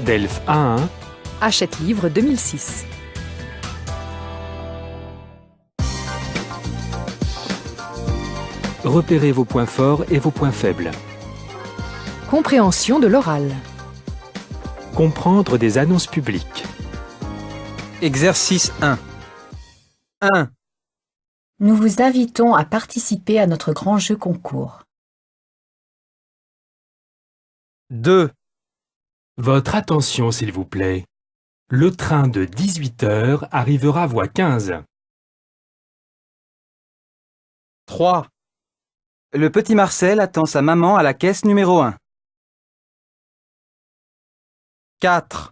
Delphes A1, Hachette Livre 2006. repérez vos points forts et vos points faibles. Compréhension de l'oral. Comprendre des annonces publiques. Exercice 1. 1. Nous vous invitons à participer à notre grand jeu concours. 2. Votre attention s'il vous plaît. Le train de 18h arrivera voie 15. 3. Le petit Marcel attend sa maman à la caisse numéro 1. 4.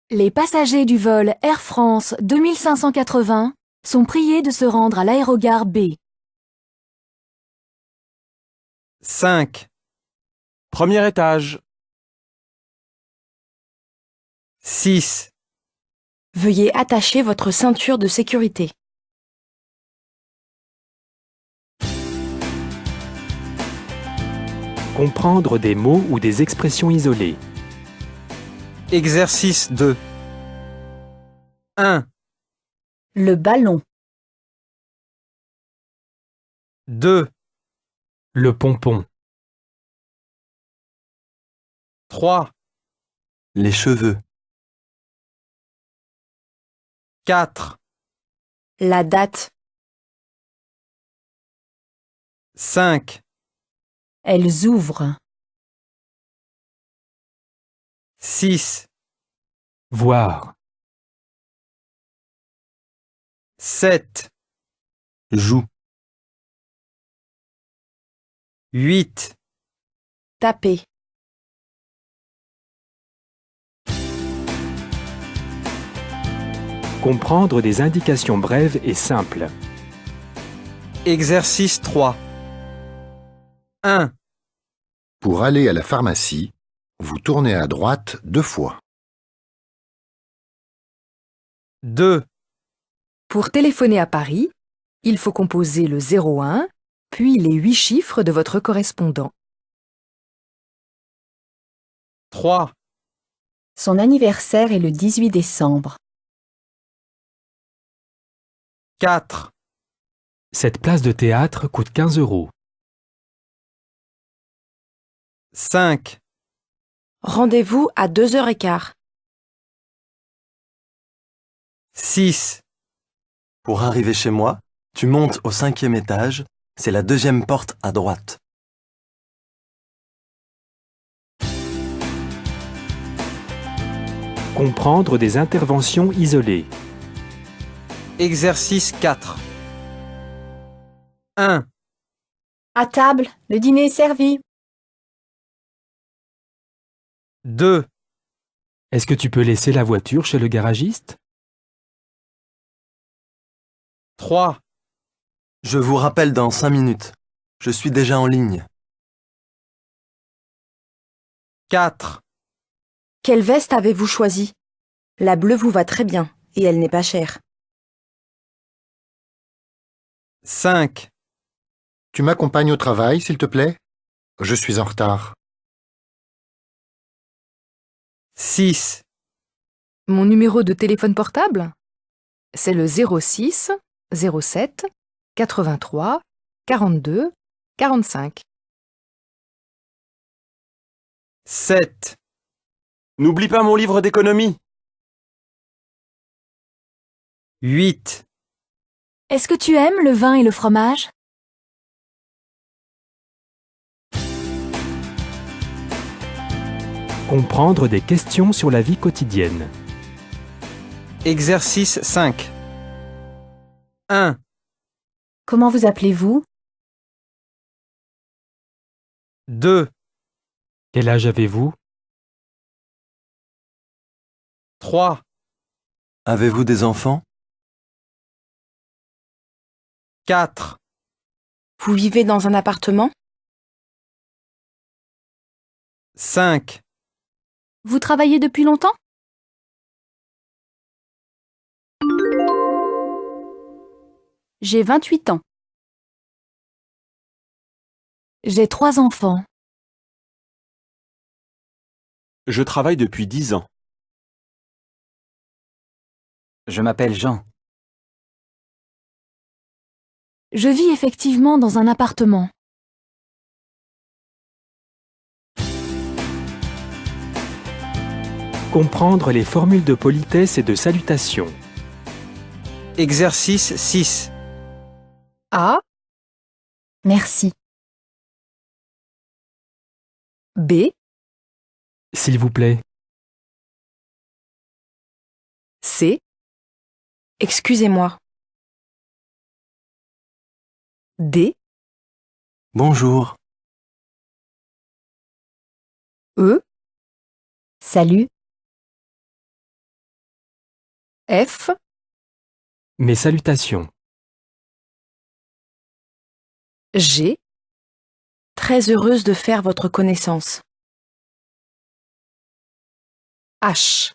Les passagers du vol Air France 2580 sont priés de se rendre à l'aérogare B. 5. Premier étage. 6. Veuillez attacher votre ceinture de sécurité. Comprendre des mots ou des expressions isolées. Exercice 2. 1. Le ballon, 2. Le pompon. 3. Les cheveux, 4. La date. 5. elles ouvrent. 6. Voir. 7. joues, 8. Taper. Comprendre des indications brèves et simples. Exercice 3. 1. Pour aller à la pharmacie, vous tournez à droite 2 fois. 2. Pour téléphoner à Paris, il faut composer le 01, puis les 8 chiffres de votre correspondant. 3. Son anniversaire est le 18 décembre. 4. Cette place de théâtre coûte 15 €. 5. Rendez-vous à 2h15. 6. pour arriver chez moi, tu montes au 5e étage, c'est la 2e porte à droite. Comprendre des interventions isolées. Exercice 4. 1. À table, le dîner est servi. 2. Est-ce que tu peux laisser la voiture chez le garagiste? 3. Je vous rappelle dans 5 minutes. Je suis déjà en ligne. 4. Quelle veste avez-vous choisi? La bleue vous va très bien et elle n'est pas chère. 5. Tu m'accompagnes au travail, s'il te plaît? Je suis en retard. 6. Mon numéro de téléphone portable? C'est le 06 07 83 42 45. 7. N'oublie pas mon livre d'économie. 8. Est-ce que tu aimes le vin et le fromage? Comprendre des questions sur la vie quotidienne. Exercice 5. 1. Comment vous appelez-vous? 2. Quel âge avez-vous? 3. Avez-vous des enfants? 4. Vous vivez dans un appartement? 5. Vous travaillez depuis longtemps? J'ai 28 ans. J'ai 3 enfants. Je travaille depuis 10 ans. Je m'appelle Jean. Je vis effectivement dans un appartement. Comprendre les formules de politesse et de salutation. Exercice 6. A, Merci. B, S'il vous plaît. C, Excusez-moi. D, Bonjour. E, Salut. F, Mes salutations. G, Très heureuse de faire votre connaissance. H.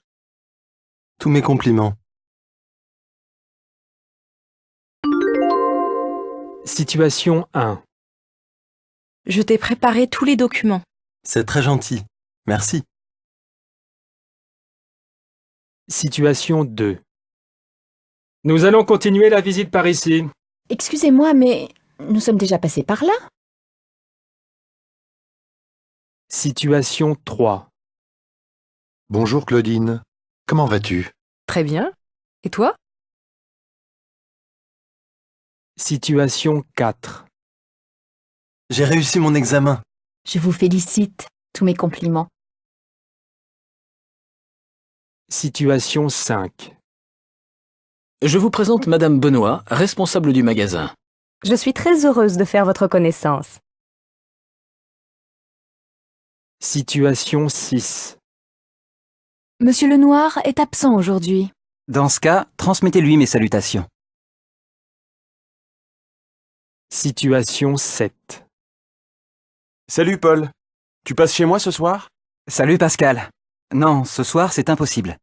Tous mes compliments. Situation 1. Je t'ai préparé tous les documents. C'est très gentil. Merci. Situation 2. Nous allons continuer la visite par ici. Excusez-moi, mais nous sommes déjà passés par là. Situation 3. Bonjour Claudine. Comment vas-tu? Très bien. Et toi? Situation 4. J'ai réussi mon examen. Je vous félicite. Tous mes compliments. Situation 5. Je vous présente Madame Benoît, responsable du magasin. Je suis très heureuse de faire votre connaissance. Situation 6. Monsieur Lenoir est absent aujourd'hui. Dans ce cas, transmettez-lui mes salutations. Situation 7. Salut Paul. Tu passes chez moi ce soir? Salut Pascal. Non, ce soir c'est impossible.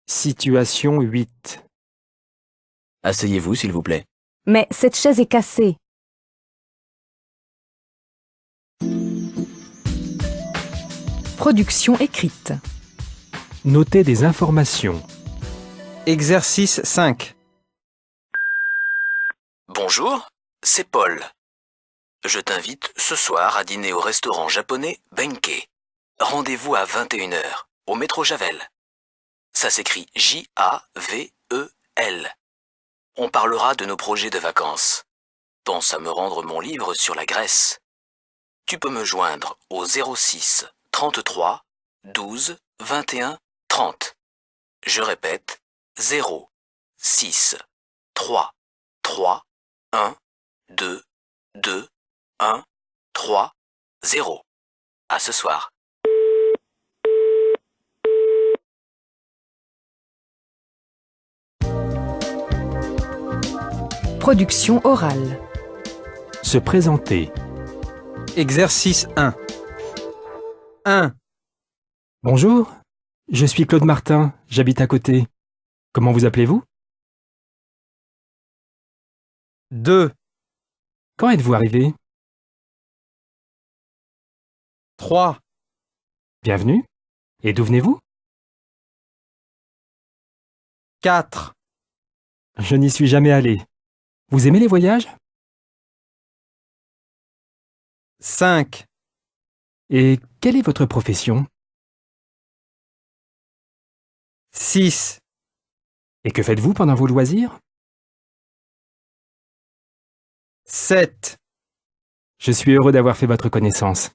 Situation 8. Asseyez-vous, s'il vous plaît. Mais cette chaise est cassée. Production écrite. Notez des informations. Exercice 5. Bonjour, c'est Paul. Je t'invite ce soir à dîner au restaurant japonais Benkei. Rendez-vous à 21h, au métro Javel. Ça s'écrit J-A-V-E-L. On parlera de nos projets de vacances. Pense à me rendre mon livre sur la Grèce. Tu peux me joindre au 06 33 12 21 30. Je répète, 0 6 3 3 1 2 2 1 3 0. À ce soir. Production orale. Se présenter. Exercice 1. 1. Bonjour, je suis Claude Martin, j'habite à côté. Comment vous appelez-vous? 2. Quand êtes-vous arrivé? 3. Bienvenue. Et d'où venez-vous? 4. Je n'y suis jamais allé. Vous aimez les voyages? 5. Et quelle est votre profession? 6. Et que faites-vous pendant vos loisirs? 7. Je suis heureux d'avoir fait votre connaissance.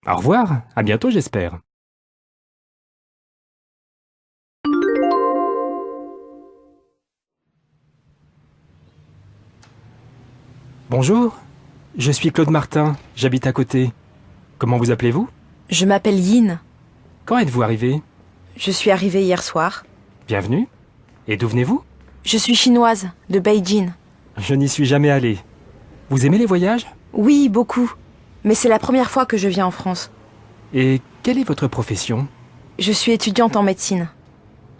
Au revoir, à bientôt j'espère. Bonjour, je suis Claude Martin, j'habite à côté. Comment vous appelez-vous? Je m'appelle Yin. Quand êtes-vous arrivé? Je suis arrivée hier soir. Bienvenue. Et d'où venez-vous? Je suis chinoise, de Beijing. Je n'y suis jamais allé. Vous aimez les voyages? Oui, beaucoup. Mais c'est la première fois que je viens en France. Et quelle est votre profession? Je suis étudiante en médecine.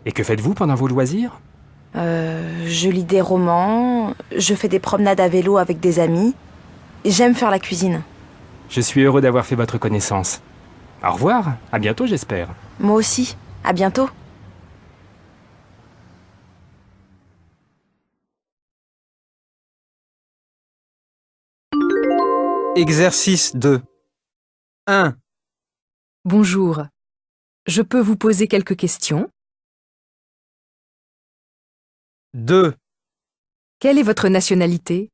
Et que faites-vous pendant vos loisirs? Je lis des romans, je fais des promenades à vélo avec des amis. J'aime faire la cuisine. Je suis heureux d'avoir fait votre connaissance. Au revoir, à bientôt j'espère. Moi aussi. À bientôt. Exercice 2. 1. Bonjour. Je peux vous poser quelques questions? 2. Quelle est votre nationalité?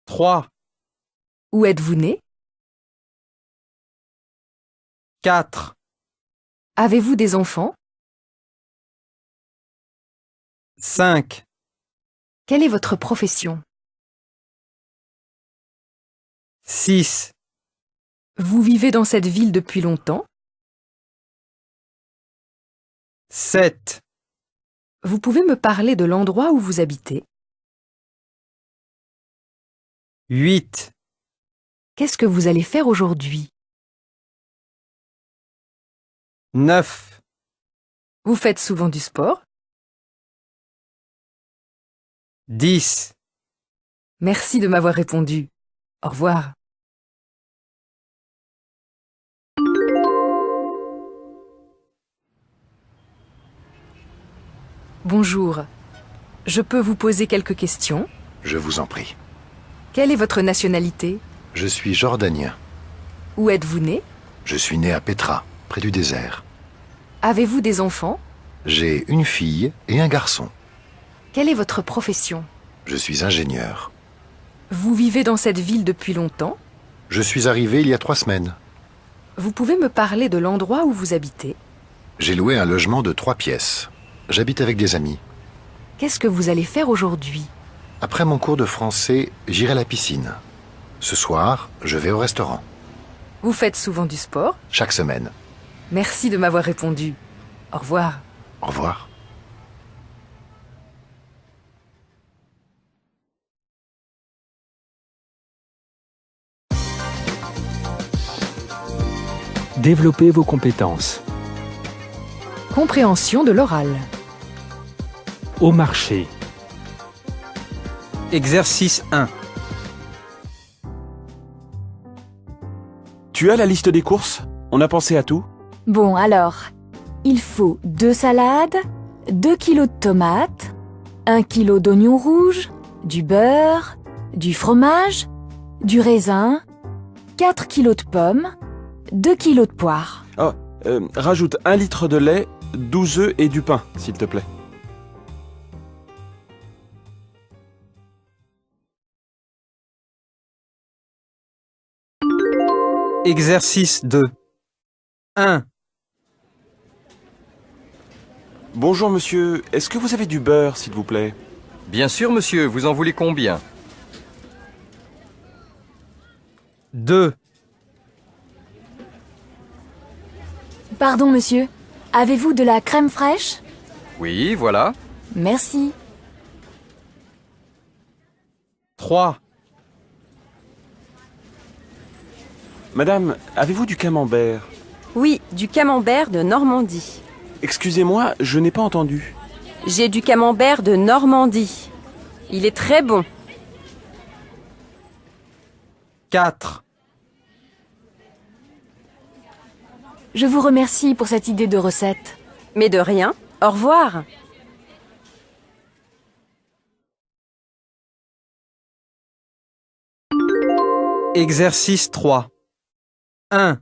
3. Où êtes-vous né? 4. Avez-vous des enfants? 5. Quelle est votre profession? 6. Vous vivez dans cette ville depuis longtemps? 7. Vous pouvez me parler de l'endroit où vous habitez? 8. Qu'est-ce que vous allez faire aujourd'hui? 9. Vous faites souvent du sport? 10. Merci de m'avoir répondu. Au revoir. Bonjour. Je peux vous poser quelques questions? Je vous en prie. Quelle est votre nationalité? Je suis jordanien. Où êtes-vous né? Je suis né à Petra, près du désert. Avez-vous des enfants? J'ai une fille et un garçon. Quelle est votre profession? Je suis ingénieur. Vous vivez dans cette ville depuis longtemps? Je suis arrivé il y a 3 semaines. Vous pouvez me parler de l'endroit où vous habitez? J'ai loué un logement de 3 pièces. J'habite avec des amis. Qu'est-ce que vous allez faire aujourd'hui? Après mon cours de français, j'irai à la piscine. Ce soir, je vais au restaurant. Vous faites souvent du sport? Chaque semaine. Merci de m'avoir répondu. Au revoir. Au revoir. Développez vos compétences. Compréhension de l'oral. Au marché. Exercice 1. Tu as la liste des courses? On a pensé à tout? Bon, alors, il faut 2 salades, 2 kilos de tomates, 1 kilo d'oignons rouges, du beurre, du fromage, du raisin, 4 kilos de pommes, 2 kilos de poires. Rajoute 1 litre de lait, 12 œufs et du pain, s'il te plaît. Exercice 2. 1. Bonjour monsieur, est-ce que vous avez du beurre, s'il vous plaît? Bien sûr, monsieur, vous en voulez combien? 2. Pardon, monsieur. Avez-vous de la crème fraîche? Oui, voilà. Merci. 3. Madame, avez-vous du camembert? Oui, du camembert de Normandie. Excusez-moi, je n'ai pas entendu. J'ai du camembert de Normandie. Il est très bon. 4. Je vous remercie pour cette idée de recette. Mais de rien. Au revoir. Exercice 3. 1.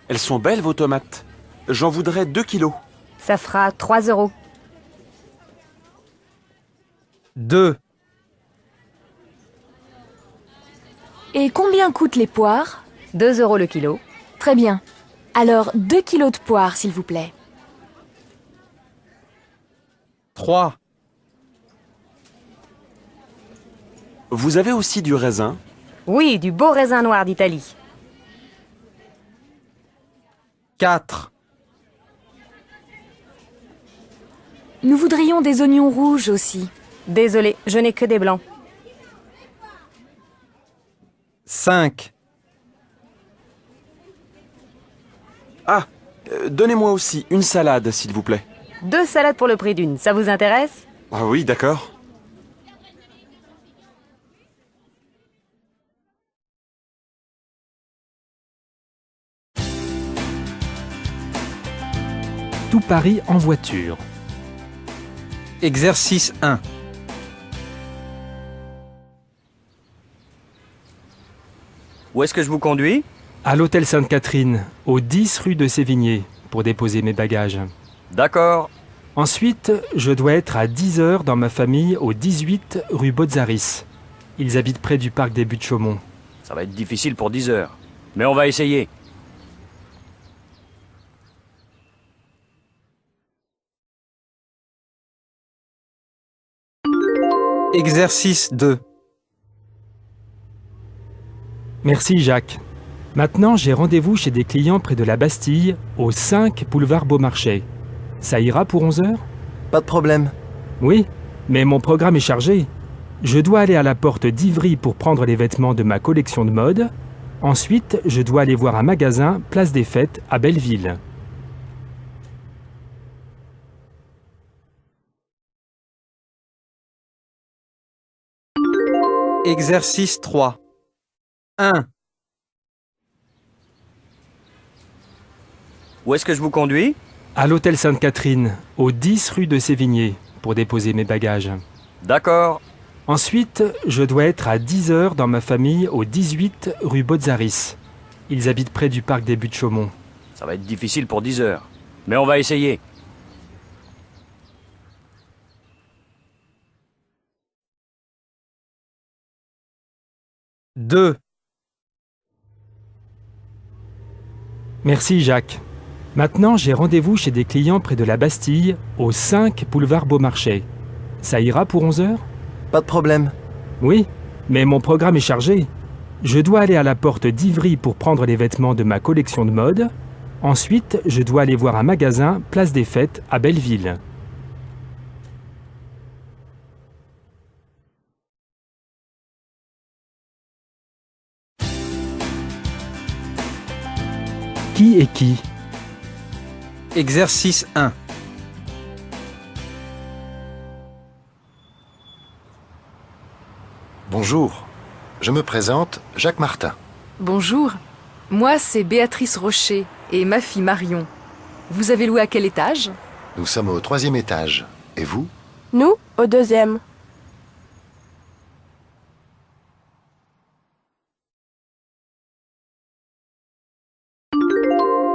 Elles sont belles, vos tomates. J'en voudrais 2 kilos. Ça fera 3 €. 2. Et combien coûtent les poires? 2 € le kilo. Très bien. Alors, 2 kilos de poires, s'il vous plaît. 3. Vous avez aussi du raisin? Oui, du beau raisin noir d'Italie. 4. Nous voudrions des oignons rouges aussi. Désolé, je n'ai que des blancs. 5. Ah, donnez-moi aussi une salade, s'il vous plaît. 2 salades pour le prix d'une, ça vous intéresse? Ah oui, d'accord. tout Paris en voiture. Exercice 1. Où est-ce que je vous conduis? À l'hôtel Sainte-Catherine, au 10 rue de Sévigné, pour déposer mes bagages. D'accord. Ensuite, je dois être à 10h dans ma famille au 18 rue Botzaris. Ils habitent près du parc des Buttes-Chaumont. Ça va être difficile pour 10 heures. Mais on va essayer. Exercice 2. Merci Jacques. Maintenant, j'ai rendez-vous chez des clients près de la Bastille, au 5 boulevard Beaumarchais. Ça ira pour 11h? Pas de problème. Oui, mais mon programme est chargé. Je dois aller à la porte d'Ivry pour prendre les vêtements de ma collection de mode. Ensuite, je dois aller voir un magasin, place des Fêtes, à Belleville. Exercice 3. 1. Où est-ce que je vous conduis? À l'hôtel Sainte-Catherine, au 10 rue de Sévigné, pour déposer mes bagages. D'accord. Ensuite, je dois être à 10h dans ma famille au 18 rue Botzaris. Ils habitent près du parc des Buttes-Chaumont. Ça va être difficile pour 10 heures. Mais on va essayer. Deux. Merci Jacques. Maintenant, j'ai rendez-vous chez des clients près de la Bastille, au 5 boulevard Beaumarchais. Ça ira pour 11h? Pas de problème. Oui, mais mon programme est chargé. Je dois aller à la porte d'Ivry pour prendre les vêtements de ma collection de mode. Ensuite, je dois aller voir un magasin, place des Fêtes, à Belleville. Qui est qui? Exercice 1. Bonjour, je me présente Jacques Martin. Bonjour, moi c'est Béatrice Rocher et ma fille Marion. Vous avez loué à quel étage? Nous sommes au 3e étage. Et vous? Nous, au 2e.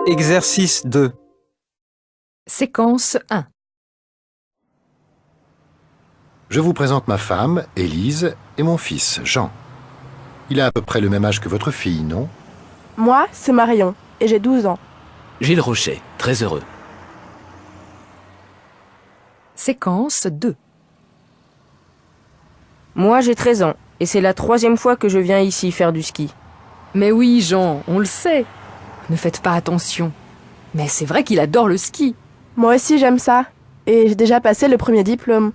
Exercice 2. Séquence 1. Je vous présente ma femme, Élise, et mon fils, Jean. Il a à peu près le même âge que votre fille, non? Moi, c'est Marion, et j'ai 12 ans. Gilles Rocher, très heureux. Séquence 2. Moi, j'ai 13 ans, et c'est la 3e fois que je viens ici faire du ski. Mais oui, Jean, on le sait. Ne faites pas attention. Mais c'est vrai qu'il adore le ski. Moi aussi, j'aime ça. Et j'ai déjà passé le premier diplôme.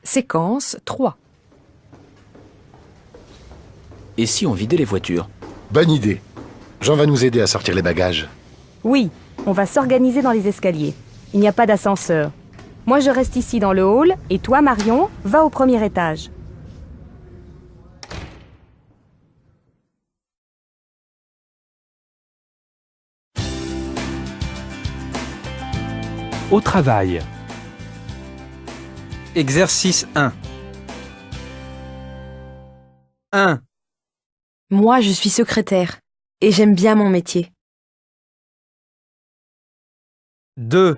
Séquence 3. Et si on vidait les voitures? Bonne idée. Jean va nous aider à sortir les bagages. Oui, on va s'organiser dans les escaliers. Il n'y a pas d'ascenseur. Moi, je reste ici dans le hall, et toi, Marion, va au premier étage. Au travail. Exercice 1. 1. Moi, je suis secrétaire et j'aime bien mon métier. 2.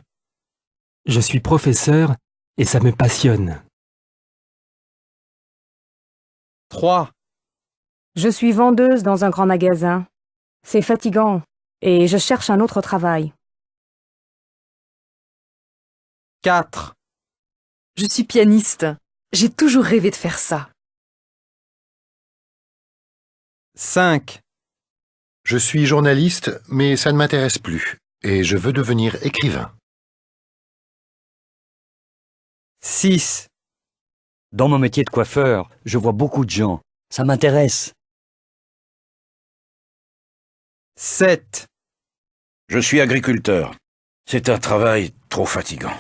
Je suis professeur et ça me passionne. 3. Je suis vendeuse dans un grand magasin. C'est fatigant, et je cherche un autre travail. 4. Je suis pianiste. J'ai toujours rêvé de faire ça. 5. Je suis journaliste, mais ça ne m'intéresse plus, et je veux devenir écrivain. 6. Dans mon métier de coiffeur, je vois beaucoup de gens. Ça m'intéresse. 7. Je suis agriculteur. C'est un travail trop fatigant.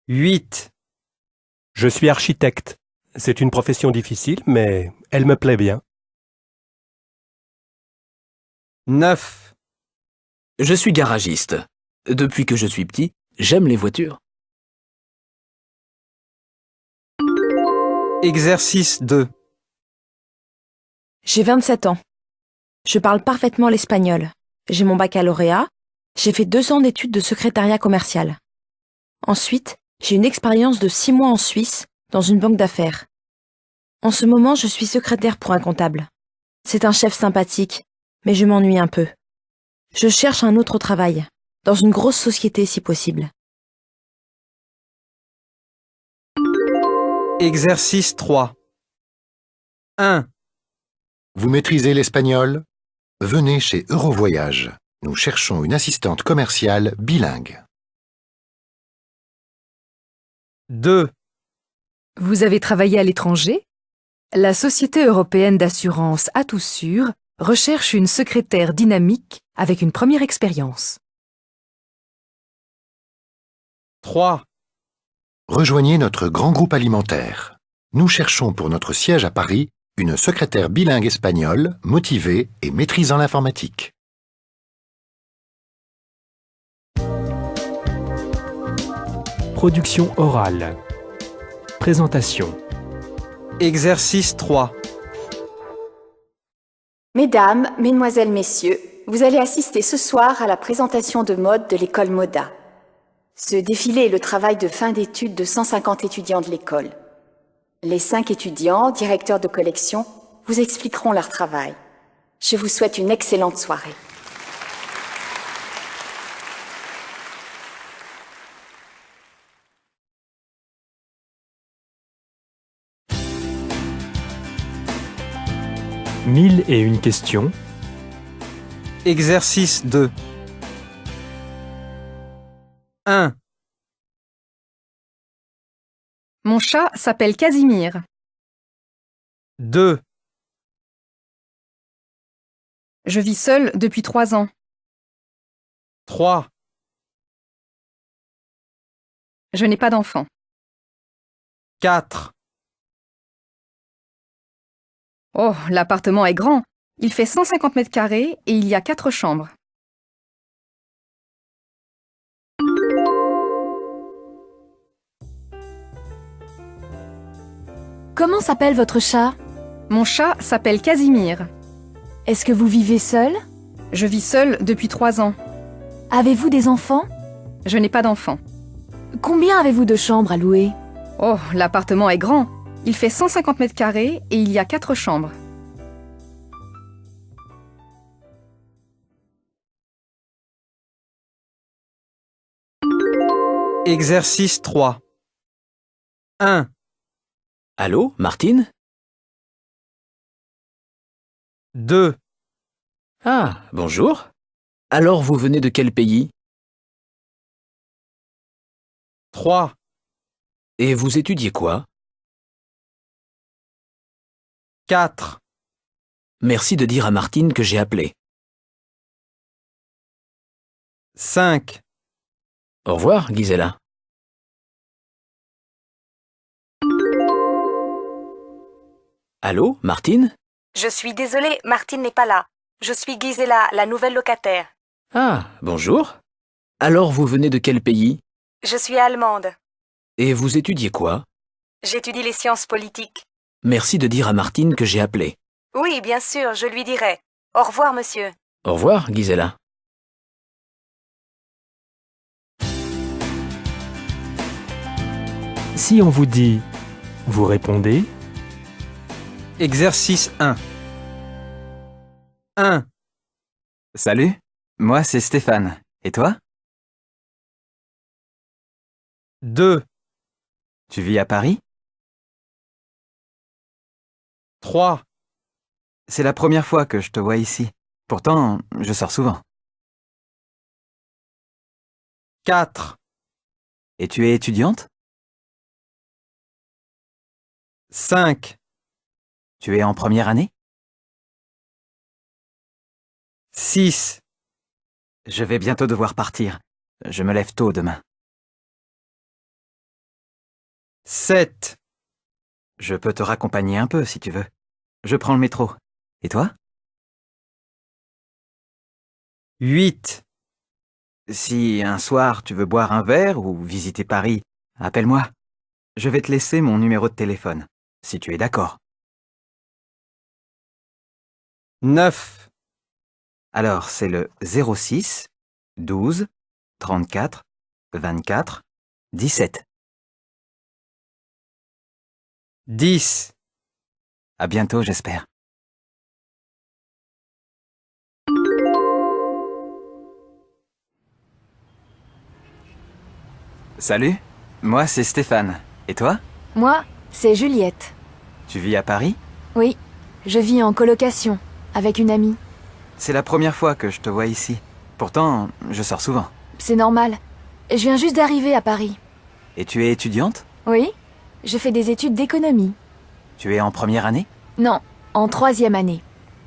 8. Je suis architecte. C'est une profession difficile, mais elle me plaît bien. 9. Je suis garagiste. Depuis que je suis petit, j'aime les voitures. Exercice 2. J'ai 27 ans. Je parle parfaitement l'espagnol. J'ai mon baccalauréat. J'ai fait 2 ans d'études de secrétariat commercial. Ensuite, j'ai une expérience de 6 mois en Suisse, dans une banque d'affaires. En ce moment, je suis secrétaire pour un comptable. C'est un chef sympathique, mais je m'ennuie un peu. Je cherche un autre travail, dans une grosse société si possible. Exercice 3. 1. Vous maîtrisez l'espagnol? Venez chez Eurovoyage. Nous cherchons une assistante commerciale bilingue. 2. Vous avez travaillé à l'étranger? La Société européenne d'assurance Atossure recherche une secrétaire dynamique avec une première expérience. 3. Rejoignez notre grand groupe alimentaire. Nous cherchons pour notre siège à Paris une secrétaire bilingue espagnole, motivée et maîtrisant l'informatique. Production orale. Présentation. Exercice 3. Mesdames, Mesdemoiselles, Messieurs, vous allez assister ce soir à la présentation de mode de l'école Moda. Ce défilé est le travail de fin d'études de 150 étudiants de l'école. Les 5 étudiants, directeurs de collection, vous expliqueront leur travail. Je vous souhaite une excellente soirée. Mille et une questions. Exercice 2. 1. Mon chat s'appelle Casimir. 2. Je vis seule depuis 3 ans. 3. Je n'ai pas d'enfant. 4. Oh, l'appartement est grand. Il fait 150 mètres carrés et il y a 4 chambres. Comment s'appelle votre chat? Mon chat s'appelle Casimir. Est-ce que vous vivez seul? Je vis seule depuis 3 ans. Avez-vous des enfants? Je n'ai pas d'enfant. Combien avez-vous de chambres à louer? Oh, l'appartement est grand. Il fait 150 mètres carrés et il y a 4 chambres. Exercice 3. 1. Allô, Martine? 2. Ah, bonjour. Alors vous venez de quel pays? 3. Et vous étudiez quoi? 4. Merci de dire à Martine que j'ai appelé. 5. Au revoir, Gisela. Allô, Martine? Je suis désolée, Martine n'est pas là. Je suis Gisela, la nouvelle locataire. Ah, bonjour. Alors vous venez de quel pays? Je suis allemande. Et vous étudiez quoi? J'étudie les sciences politiques. Merci de dire à Martine que j'ai appelé. Oui, bien sûr, je lui dirai. Au revoir, monsieur. Au revoir, Gisela. Si on vous dit, vous répondez. Exercice 1. 1. Salut, moi c'est Stéphane. Et toi? 2. Tu vis à Paris? 3. C'est la première fois que je te vois ici. Pourtant, je sors souvent. 4. Et tu es étudiante? 5. Tu es en première année? 6. Je vais bientôt devoir partir. Je me lève tôt demain. 7. Je peux te raccompagner un peu si tu veux. Je prends le métro. Et toi? 8. Si un soir tu veux boire un verre ou visiter Paris, appelle-moi. Je vais te laisser mon numéro de téléphone, si tu es d'accord. 9. Alors, c'est le 06 12 34 24 17. 10. À bientôt, j'espère. Salut, moi c'est Stéphane. Et toi? Moi, c'est Juliette. Tu vis à Paris? Oui, je vis en colocation, avec une amie. C'est la première fois que je te vois ici. Pourtant, je sors souvent. C'est normal. Je viens juste d'arriver à Paris. Et tu es étudiante? Oui, je fais des études d'économie. Tu es en première année? Non, en 3e année.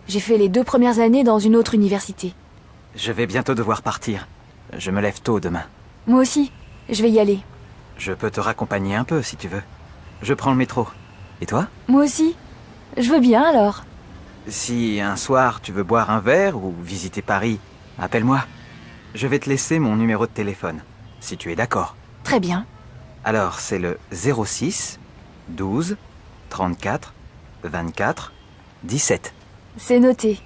J'ai fait les 2 premières années dans une autre université. Je vais bientôt devoir partir. Je me lève tôt demain. Moi aussi, je vais y aller. Je peux te raccompagner un peu si tu veux. Je prends le métro. Et toi? Moi aussi. Je veux bien alors. Si un soir tu veux boire un verre ou visiter Paris, appelle-moi. Je vais te laisser mon numéro de téléphone, si tu es d'accord. Très bien. Alors, c'est le 06 12 34 24 17. C'est noté.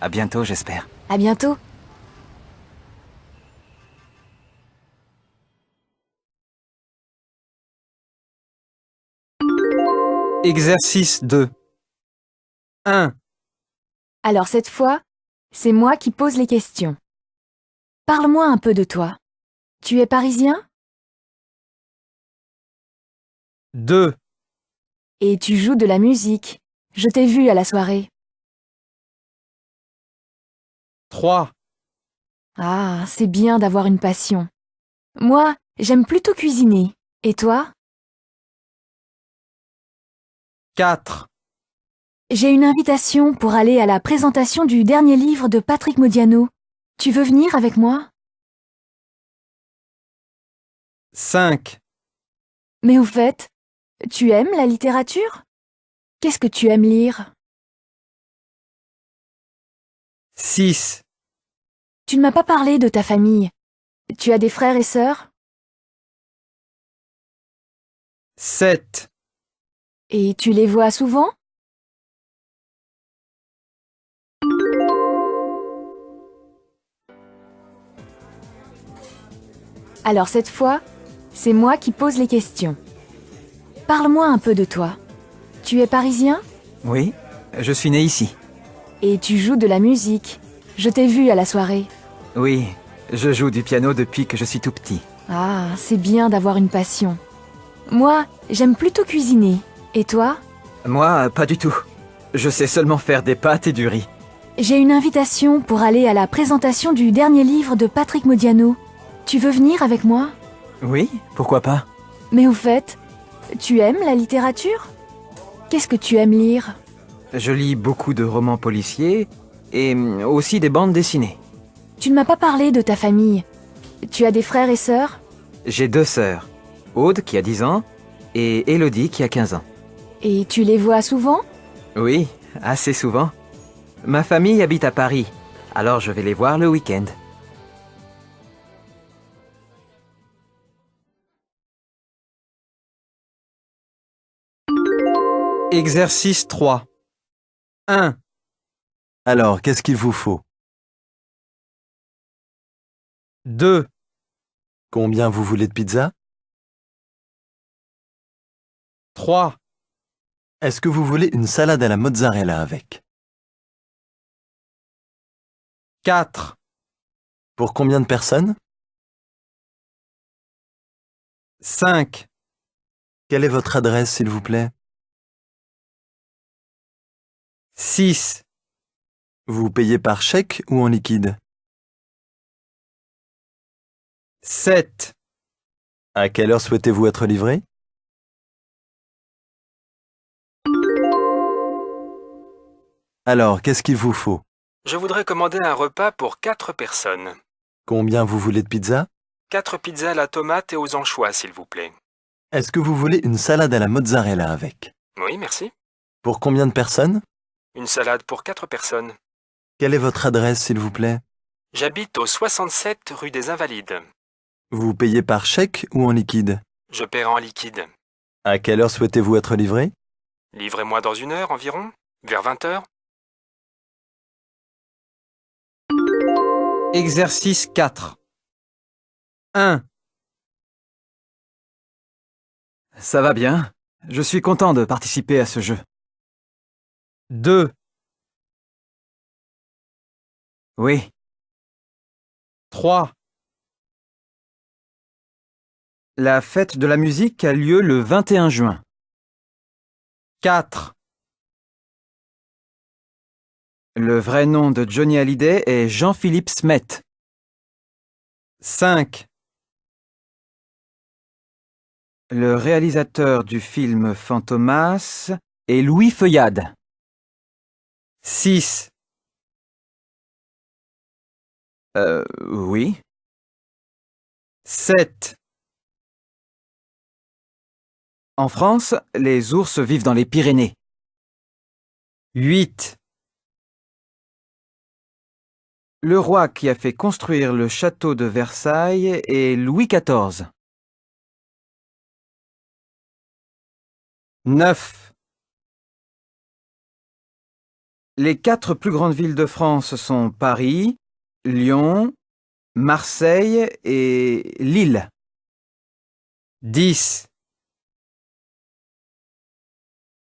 À bientôt, j'espère. À bientôt. Exercice 2. 1. Alors cette fois, c'est moi qui pose les questions. Parle-moi un peu de toi. Tu es parisien? 2. Et tu joues de la musique. Je t'ai vu à la soirée. 3. Ah, c'est bien d'avoir une passion. Moi, j'aime plutôt cuisiner. Et toi? 4. J'ai une invitation pour aller à la présentation du dernier livre de Patrick Modiano. Tu veux venir avec moi? 5. Mais au fait, tu aimes la littérature? Qu'est-ce que tu aimes lire? 6. Tu ne m'as pas parlé de ta famille. Tu as des frères et sœurs? 7. Et tu les vois souvent? Alors cette fois, c'est moi qui pose les questions. Parle-moi un peu de toi. Tu es parisien? Oui, je suis né ici. Et tu joues de la musique. Je t'ai vu à la soirée. Oui, je joue du piano depuis que je suis tout petit. Ah, c'est bien d'avoir une passion. Moi, j'aime plutôt cuisiner. Et toi? Moi, pas du tout. Je sais seulement faire des pâtes et du riz. J'ai une invitation pour aller à la présentation du dernier livre de Patrick Modiano. Tu veux venir avec moi? Oui, pourquoi pas? Mais au fait, tu aimes la littérature? Qu'est-ce que tu aimes lire? Je lis beaucoup de romans policiers et aussi des bandes dessinées. Tu ne m'as pas parlé de ta famille. Tu as des frères et sœurs? J'ai 2 sœurs, Aude qui a 10 ans et Élodie qui a 15 ans. Et tu les vois souvent? Oui, assez souvent. Ma famille habite à Paris, alors je vais les voir le week-end. Exercice 3. 1. Alors, qu'est-ce qu'il vous faut? 2. Combien vous voulez de pizza? 3. Est-ce que vous voulez une salade à la mozzarella avec? 4. Pour combien de personnes? 5. Quelle est votre adresse, s'il vous plaît? 6. Vous payez par chèque ou en liquide? 7. À quelle heure souhaitez-vous être livré? Alors, qu'est-ce qu'il vous faut? Je voudrais commander un repas pour 4 personnes. Combien vous voulez de pizza? 4 pizzas à la tomate et aux anchois, s'il vous plaît. Est-ce que vous voulez une salade à la mozzarella avec? Oui, merci. Pour combien de personnes? Une salade pour 4 personnes. Quelle est votre adresse, s'il vous plaît? J'habite au 67 rue des Invalides. Vous payez par chèque ou en liquide? Je paierai en liquide. À quelle heure souhaitez-vous être livré? Livrez-moi dans 1 heure environ, vers 20 h. Exercice 4. 1. Ça va bien. Je suis content de participer à ce jeu. 2. Oui. 3. La fête de la musique a lieu le 21 juin. 4. Le vrai nom de Johnny Hallyday est Jean-Philippe Smet. 5. Le réalisateur du film Fantomas est Louis Feuillade. 6. Oui. 7. En France, les ours vivent dans les Pyrénées. 8. Le roi qui a fait construire le château de Versailles est Louis XIV. 9. Les 4 plus grandes villes de France sont Paris, Lyon, Marseille et Lille. 10.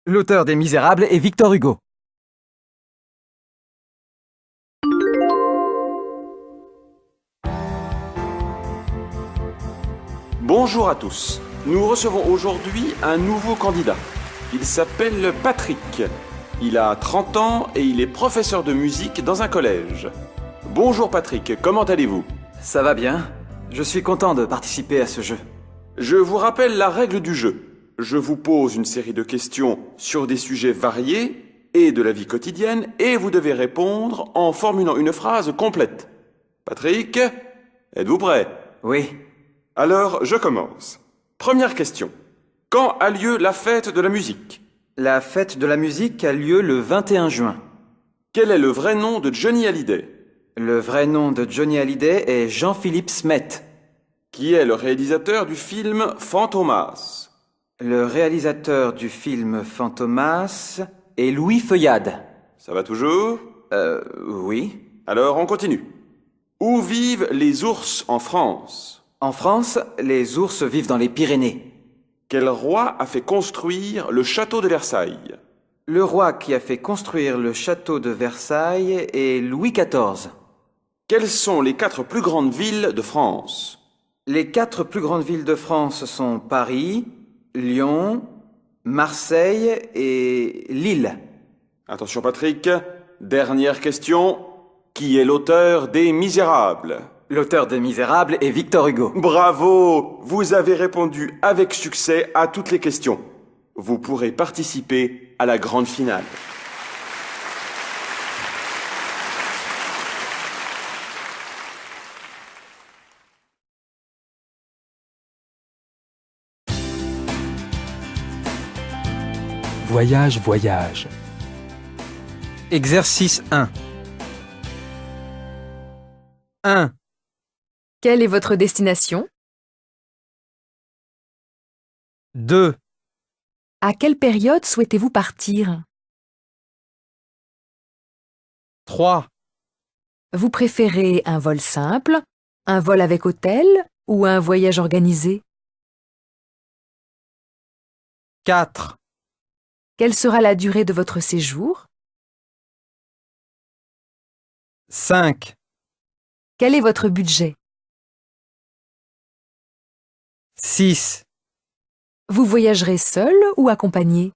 L'auteur des Misérables est Victor Hugo. Bonjour à tous. Nous recevons aujourd'hui un nouveau candidat. Il s'appelle Patrick. Il a 30 ans et il est professeur de musique dans un collège. Bonjour Patrick, comment allez-vous? Ça va bien. Je suis content de participer à ce jeu. Je vous rappelle la règle du jeu. Je vous pose une série de questions sur des sujets variés et de la vie quotidienne et vous devez répondre en formulant une phrase complète. Patrick, êtes-vous prêt? Oui. Alors, je commence. Première question. Quand a lieu la fête de la musique? La fête de la musique a lieu le 21 juin. Quel est le vrai nom de Johnny Hallyday? Le vrai nom de Johnny Hallyday est Jean-Philippe Smet. Qui est le réalisateur du film Fantomas? Le réalisateur du film Fantomas est Louis Feuillade. Ça va toujours? Oui. Alors, on continue. Où vivent les ours en France? En France, les ours vivent dans les Pyrénées. Quel roi a fait construire le château de Versailles? Le roi qui a fait construire le château de Versailles est Louis XIV. Quelles sont les 4 plus grandes villes de France? Les 4 plus grandes villes de France sont Paris, Lyon, Marseille et Lille. Attention Patrick, dernière question. Qui est l'auteur des Misérables? L'auteur des Misérables est Victor Hugo. Bravo! Vous avez répondu avec succès à toutes les questions. Vous pourrez participer à la grande finale. Voyage, voyage. Exercice 1. 1. Quelle est votre destination? 2. À quelle période souhaitez-vous partir? 3. Vous préférez un vol simple, un vol avec hôtel ou un voyage organisé? 4. Quelle sera la durée de votre séjour? 5. Quel est votre budget? 6. Vous voyagerez seul ou accompagné?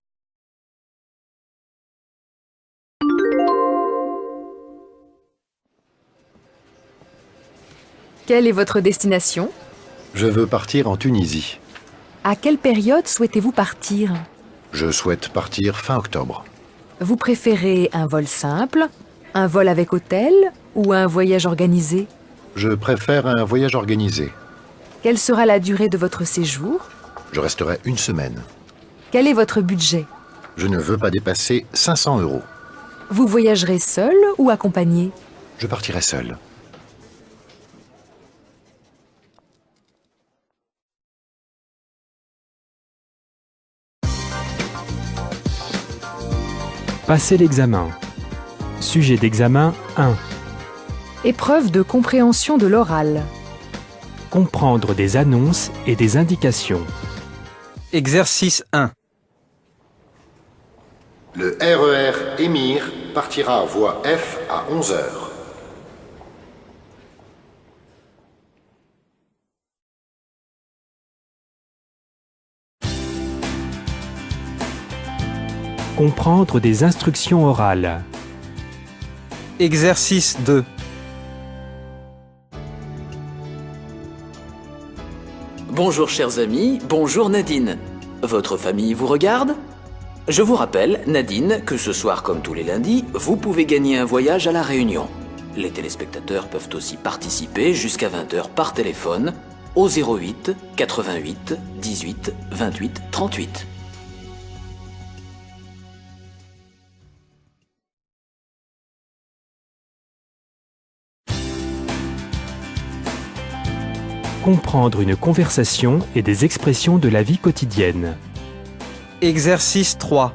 Quelle est votre destination? Je veux partir en Tunisie. À quelle période souhaitez-vous partir? Je souhaite partir fin octobre. Vous préférez un vol simple, un vol avec hôtel ou un voyage organisé? Je préfère un voyage organisé. Quelle sera la durée de votre séjour? Je resterai 1 semaine. Quel est votre budget? Je ne veux pas dépasser 500 €. Vous voyagerez seul ou accompagné? Je partirai seul. Passer l'examen. Sujet d'examen 1. Épreuve de compréhension de l'oral. Comprendre des annonces et des indications. Exercice 1. Le RER Émir partira à voie F à 11 heures. Comprendre des instructions orales. Exercice 2. Bonjour chers amis, bonjour Nadine. Votre famille vous regarde? Je vous rappelle, Nadine, que ce soir comme tous les lundis, vous pouvez gagner un voyage à La Réunion. Les téléspectateurs peuvent aussi participer jusqu'à 20h par téléphone au 08 88 18 28 38. Comprendre une conversation et des expressions de la vie quotidienne. Exercice 3.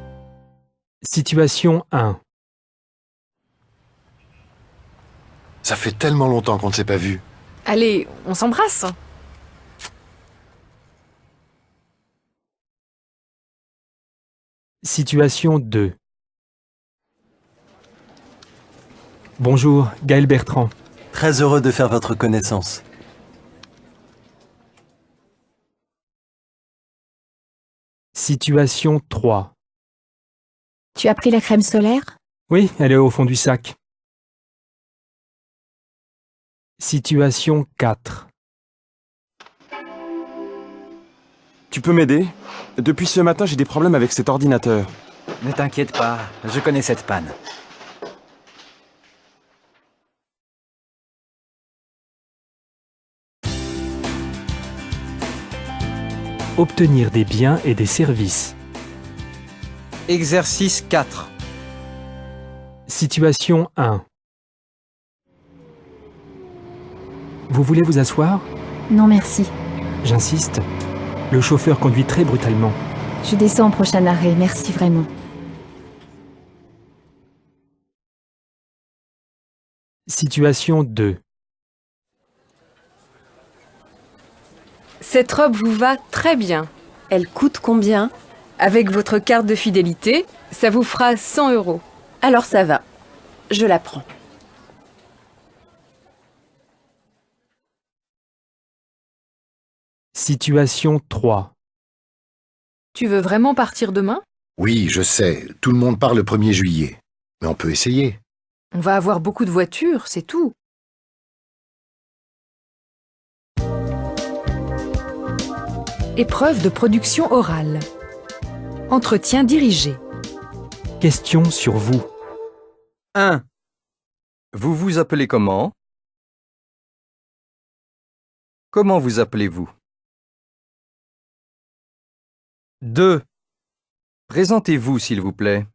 Situation 1. Ça fait tellement longtemps qu'on ne s'est pas vu. Allez, on s'embrasse. Situation 2. Bonjour, Gaël Bertrand. Très heureux de faire votre connaissance. Situation 3. Tu as pris la crème solaire? Oui, elle est au fond du sac. Situation 4. Tu peux m'aider? Depuis ce matin, j'ai des problèmes avec cet ordinateur. Ne t'inquiète pas, je connais cette panne. Obtenir des biens et des services. Exercice 4. Situation 1. Vous voulez vous asseoir? Non, merci. J'insiste. Le chauffeur conduit très brutalement. Je descends au prochain arrêt, merci vraiment. Situation 2. Cette robe vous va très bien. Elle coûte combien? Avec votre carte de fidélité, ça vous fera 100 €. Alors ça va. Je la prends. Situation 3. Tu veux vraiment partir demain? Oui, je sais, tout le monde part le 1er juillet. Mais on peut essayer. On va avoir beaucoup de voitures, c'est tout. Épreuve de production orale. Entretien dirigé. Question sur vous. 1. Vous vous appelez comment? Comment vous appelez-vous? 2. Présentez-vous, s'il vous plaît.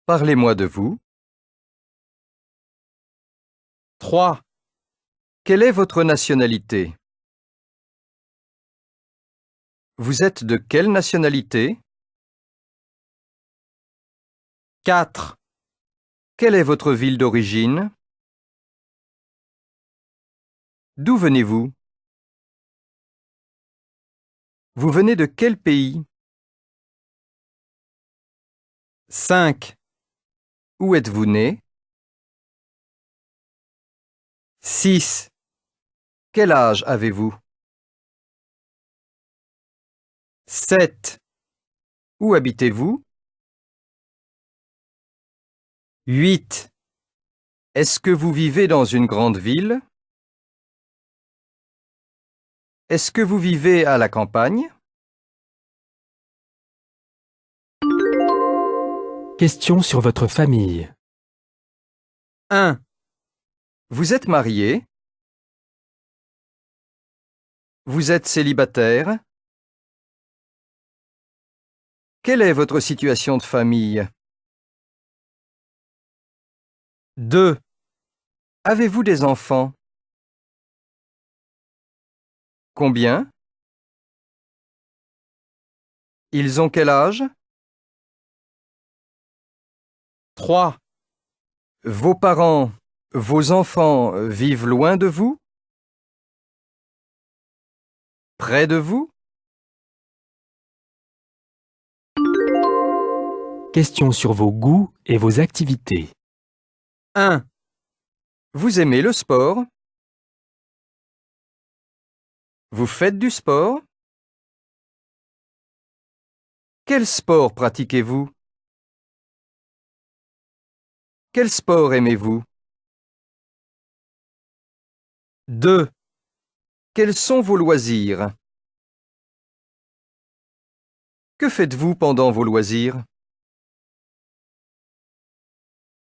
Parlez-moi de vous. 3. Quelle est votre nationalité? Vous êtes de quelle nationalité? 4. Quelle est votre ville d'origine? D'où venez-vous? Vous venez de quel pays? 5. Où êtes-vous né? 6. Quel âge avez-vous? 7. Où habitez-vous? 8. Est-ce que vous vivez dans une grande ville? Est-ce que vous vivez à la campagne? Question sur votre famille. 1. Vous êtes marié? Vous êtes célibataire? Quelle est votre situation de famille? 2. Avez-vous des enfants? Combien? Ils ont quel âge? 3. Vos parents, vos enfants vivent loin de vous? Près de vous? Questions sur vos goûts et vos activités. 1. Vous aimez le sport? Vous faites du sport? Quel sport pratiquez-vous? Quel sport aimez-vous? 2. Quels sont vos loisirs? Que faites-vous pendant vos loisirs?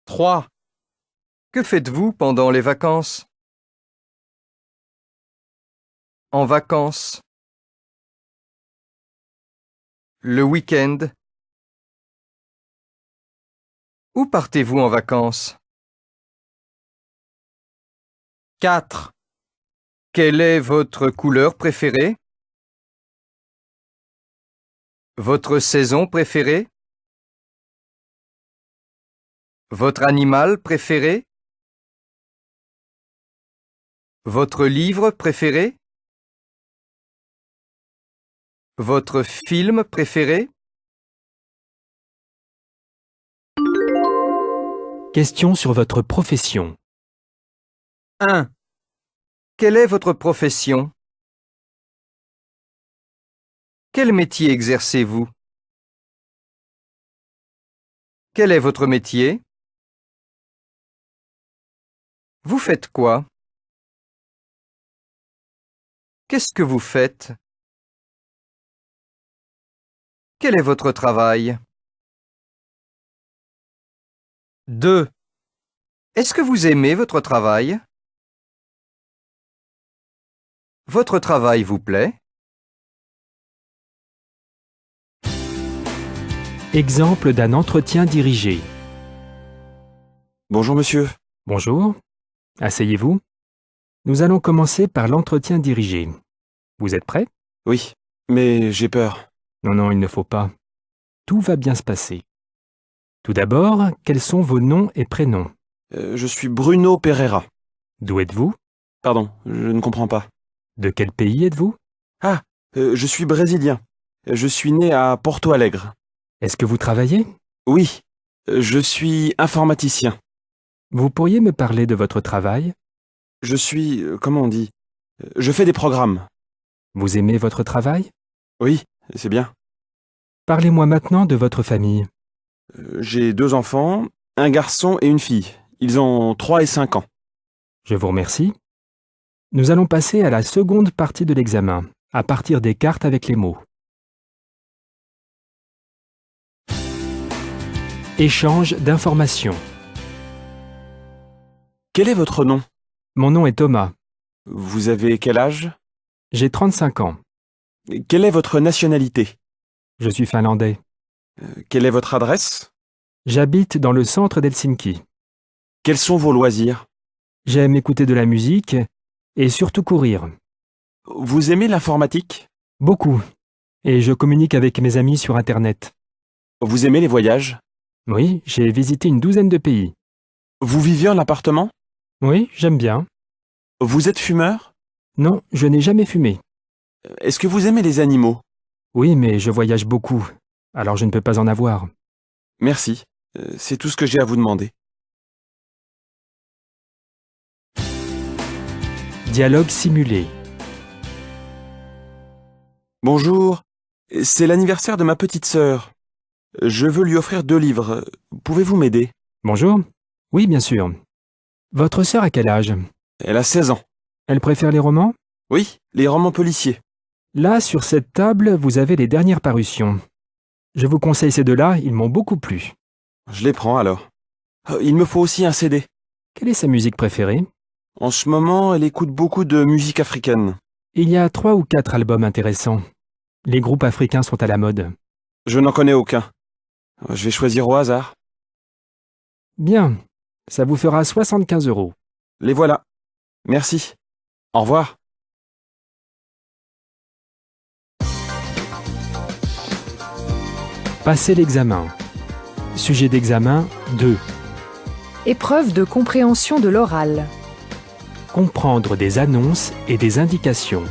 3. Que faites-vous pendant les vacances? En vacances. Le week-end. Où partez-vous en vacances? 4. Quelle est votre couleur préférée? Votre saison préférée? Votre animal préféré? Votre livre préféré? Votre film préféré? Questions sur votre profession. 1. Quelle est votre profession? Quel métier exercez-vous? Quel est votre métier? Vous faites quoi? Qu'est-ce que vous faites? Quel est votre travail? 2. Est-ce que vous aimez votre travail? Votre travail vous plaît? Exemple d'un entretien dirigé. Bonjour monsieur. Bonjour. Asseyez-vous. Nous allons commencer par l'entretien dirigé. Vous êtes prêt? Oui, mais j'ai peur. Non, non, il ne faut pas. Tout va bien se passer. Tout d'abord, quels sont vos noms et prénoms? Je suis Bruno Pereira. D'où êtes-vous? Pardon, je ne comprends pas. De quel pays êtes-vous? Ah, je suis brésilien. Je suis né à Porto Alegre. Est-ce que vous travaillez? Oui, je suis informaticien. Vous pourriez me parler de votre travail? Je suis, comment on dit? Je fais des programmes. Vous aimez votre travail? Oui, c'est bien. Parlez-moi maintenant de votre famille. J'ai 2 enfants, un garçon et une fille. Ils ont 3 et 5 ans. Je vous remercie. Nous allons passer à la seconde partie de l'examen, à partir des cartes avec les mots. Échange d'informations. Quel est votre nom? Mon nom est Thomas. Vous avez quel âge? J'ai 35 ans. Quelle est votre nationalité? Je suis finlandais. Quelle est votre adresse? J'habite dans le centre d'Helsinki. Quels sont vos loisirs? J'aime écouter de la musique et surtout courir. Vous aimez l'informatique? Beaucoup. Et je communique avec mes amis sur Internet. Vous aimez les voyages? Oui, j'ai visité une douzaine de pays. Vous vivez en appartement? Oui, j'aime bien. Vous êtes fumeur? Non, je n'ai jamais fumé. Est-ce que vous aimez les animaux? Oui, mais je voyage beaucoup, alors je ne peux pas en avoir. Merci. C'est tout ce que j'ai à vous demander. Dialogue simulé. Bonjour. C'est l'anniversaire de ma petite sœur. Je veux lui offrir 2 livres. Pouvez-vous m'aider? Bonjour. Oui, bien sûr. Votre sœur a quel âge? Elle a 16 ans. Elle préfère les romans? Oui, les romans policiers. Là, sur cette table, vous avez les dernières parutions. Je vous conseille ces 2-là, ils m'ont beaucoup plu. Je les prends alors. Il me faut aussi un CD. Quelle est sa musique préférée? En ce moment, elle écoute beaucoup de musique africaine. Il y a 3 ou 4 albums intéressants. Les groupes africains sont à la mode. Je n'en connais aucun. Je vais choisir au hasard. Bien, ça vous fera 75 €. Les voilà. Merci. Au revoir. Passez l'examen. Sujet d'examen 2. Épreuve de compréhension de l'oral. Comprendre des annonces et des indications.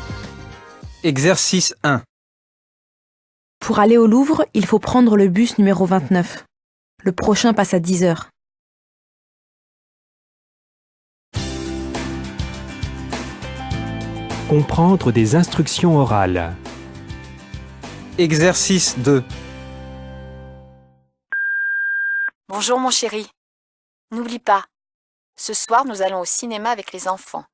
Exercice 1. Pour aller au Louvre, il faut prendre le bus numéro 29. Le prochain passe à 10 heures. Comprendre des instructions orales. Exercice 2. Bonjour mon chéri. N'oublie pas, ce soir nous allons au cinéma avec les enfants.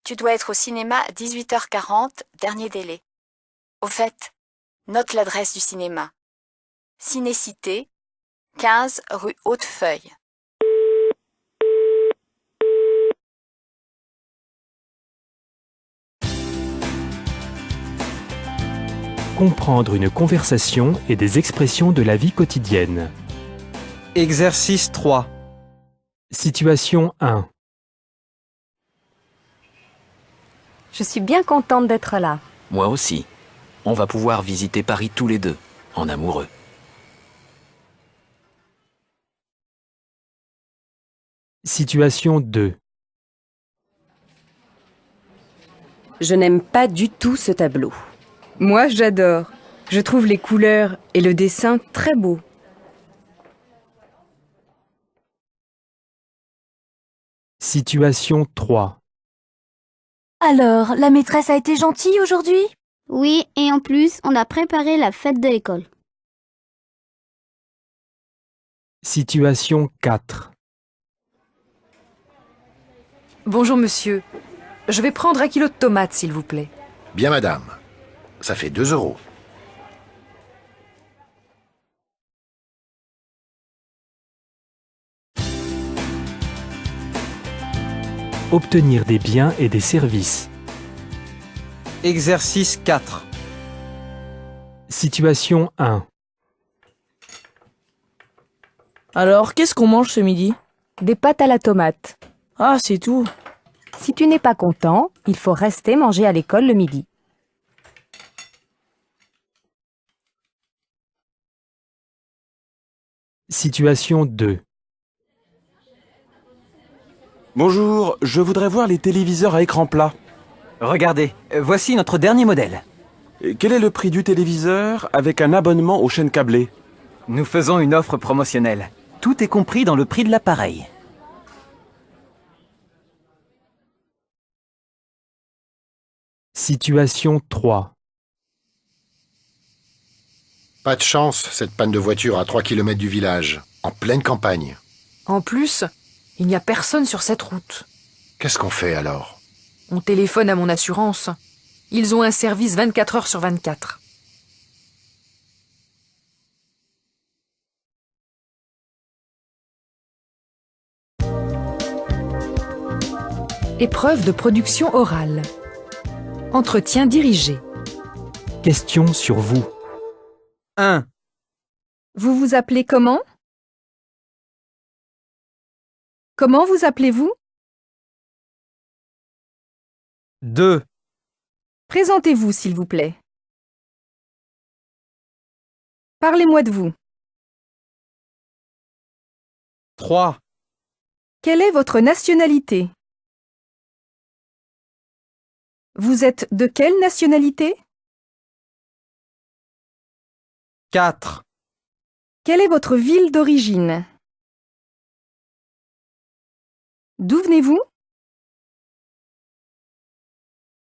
Tu dois être au cinéma à 18h40, dernier délai. Au fait, note l'adresse du cinéma. Cinécité, 15 rue Hautefeuille. Comprendre une conversation et des expressions de la vie quotidienne. Exercice 3. Situation 1. Je suis bien contente d'être là. Moi aussi. On va pouvoir visiter Paris tous les deux, en amoureux. Situation 2. Je n'aime pas du tout ce tableau. Moi, j'adore. Je trouve les couleurs et le dessin très beaux. Situation 3. Alors, la maîtresse a été gentille aujourd'hui? Oui, et en plus, on a préparé la fête de l'école. Situation 4. Bonjour monsieur. Je vais prendre 1 kilo de tomates, s'il vous plaît. Bien, madame. Ça fait 2 euros. Obtenir des biens et des services. Exercice 4. Situation 1. Alors, qu'est-ce qu'on mange ce midi? Des pâtes à la tomate. Ah, c'est tout. Si tu n'es pas content, il faut rester manger à l'école le midi. Situation 2. Bonjour, je voudrais voir les téléviseurs à écran plat. Regardez, voici notre dernier modèle. Et quel est le prix du téléviseur avec un abonnement aux chaînes câblées? Nous faisons une offre promotionnelle. Tout est compris dans le prix de l'appareil. Situation 3. Pas de chance, cette panne de voiture à 3 km du village, en pleine campagne. En plus, il n'y a personne sur cette route. Qu'est-ce qu'on fait alors? On téléphone à mon assurance. Ils ont un service 24 heures sur 24. Épreuve de production orale. Entretien dirigé. Questions sur vous. 1. Vous vous appelez comment? Comment vous appelez-vous? 2. Présentez-vous, s'il vous plaît. Parlez-moi de vous. 3. Quelle est votre nationalité? Vous êtes de quelle nationalité? 4. Quelle est votre ville d'origine? D'où venez-vous?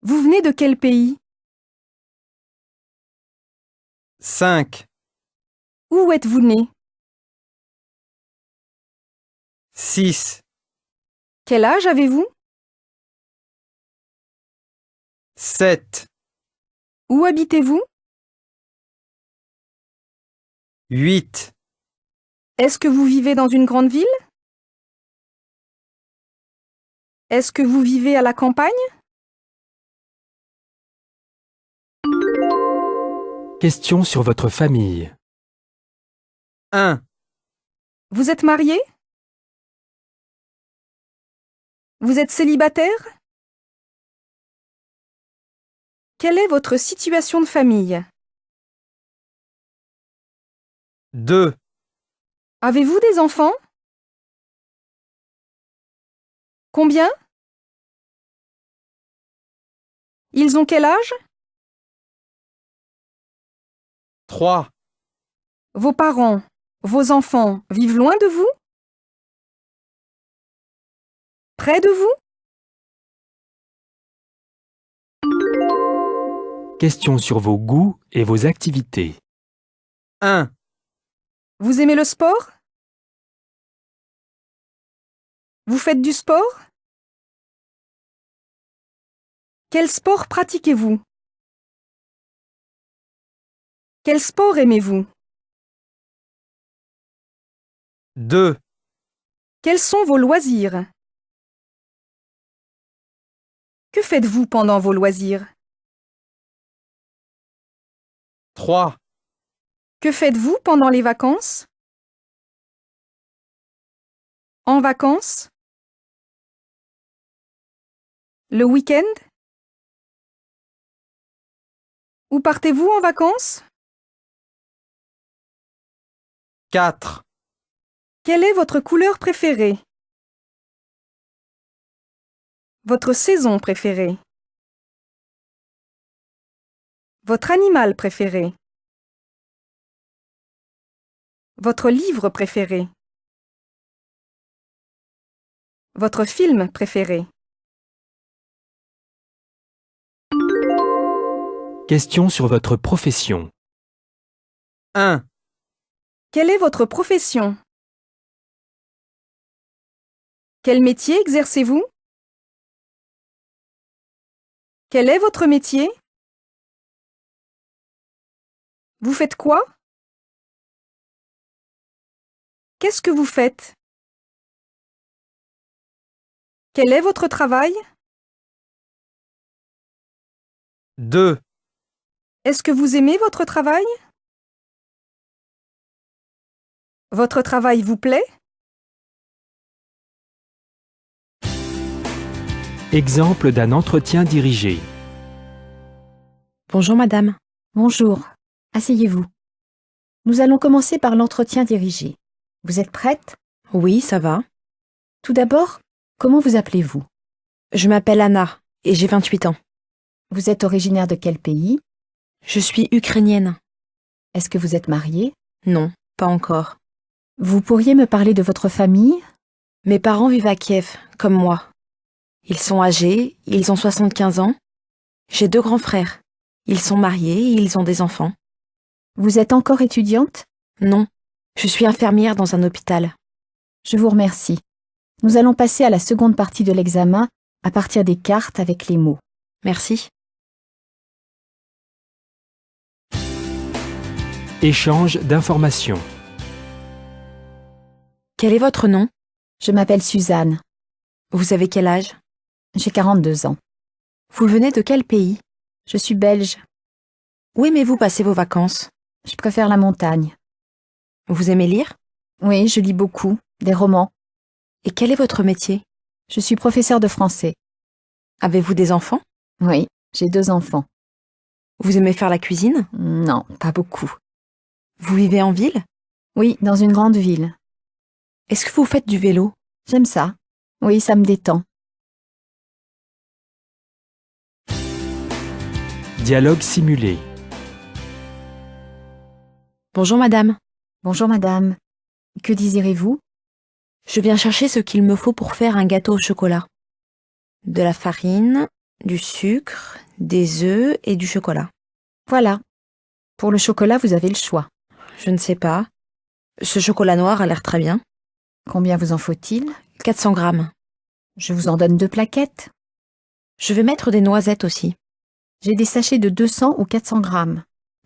Vous venez de quel pays? 5. Où êtes-vous né? 6. Quel âge avez-vous? 7. Où habitez-vous? 8. Est-ce que vous vivez dans une grande ville? Est-ce que vous vivez à la campagne? Questions sur votre famille. 1. Vous êtes marié? Vous êtes célibataire? Quelle est votre situation de famille? 2. Avez-vous des enfants? Combien? Ils ont quel âge? 3. Vos parents, vos enfants vivent loin de vous? Près de vous? Questions sur vos goûts et vos activités. 1. Vous aimez le sport? Vous faites du sport? Quel sport pratiquez-vous? Quel sport aimez-vous? 2. Quels sont vos loisirs? Que faites-vous pendant vos loisirs? 3. Que faites-vous pendant les vacances? En vacances? Le week-end? Où partez-vous en vacances? 4. Quelle est votre couleur préférée? Votre saison préférée? Votre animal préféré? Votre livre préféré? Votre film préféré? Questions sur votre profession. 1. Quelle est votre profession? Quel métier exercez-vous? Quel est votre métier? Vous faites quoi? Qu'est-ce que vous faites? Quel est votre travail? 2. Est-ce que vous aimez votre travail? Votre travail vous plaît? Exemple d'un entretien dirigé. Bonjour madame. Bonjour. Asseyez-vous. Nous allons commencer par l'entretien dirigé. Vous êtes prête? Oui, ça va. Tout d'abord, comment vous appelez-vous? Je m'appelle Anna et j'ai 28 ans. Vous êtes originaire de quel pays? Je suis ukrainienne. Est-ce que vous êtes mariée? Non, pas encore. Vous pourriez me parler de votre famille? Mes parents vivent à Kiev, comme moi. Ils sont âgés, ils ont 75 ans. J'ai 2 grands frères. Ils sont mariés et ils ont des enfants. Vous êtes encore étudiante? Non, je suis infirmière dans un hôpital. Je vous remercie. Nous allons passer à la seconde partie de l'examen à partir des cartes avec les mots. Merci. Échange d'informations. Quel est votre nom? Je m'appelle Suzanne. Vous avez quel âge? J'ai 42 ans. Vous venez de quel pays? Je suis belge. Où aimez-vous passer vos vacances? Je préfère la montagne. Vous aimez lire? Oui, je lis beaucoup, des romans. Et quel est votre métier? Je suis professeure de français. Avez-vous des enfants? Oui, j'ai 2 enfants. Vous aimez faire la cuisine? Non, pas beaucoup. Vous vivez en ville? Oui, dans une grande ville. Est-ce que vous faites du vélo? J'aime ça. Oui, ça me détend. Dialogue simulé. Bonjour madame. Bonjour madame. Que désirez-vous? Je viens chercher ce qu'il me faut pour faire un gâteau au chocolat. De la farine, du sucre, des œufs et du chocolat. Voilà. Pour le chocolat, vous avez le choix. Je ne sais pas. Ce chocolat noir a l'air très bien. Combien vous en faut-il? 400 grammes. Je vous en donne 2 plaquettes. Je vais mettre des noisettes aussi. J'ai des sachets de 200 ou 400 grammes.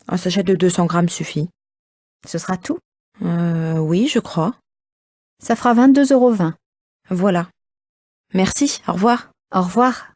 Un sachet de 200 grammes suffit. Ce sera tout? Oui, je crois. Ça fera 22,20 €. Voilà. Merci, au revoir. Au revoir.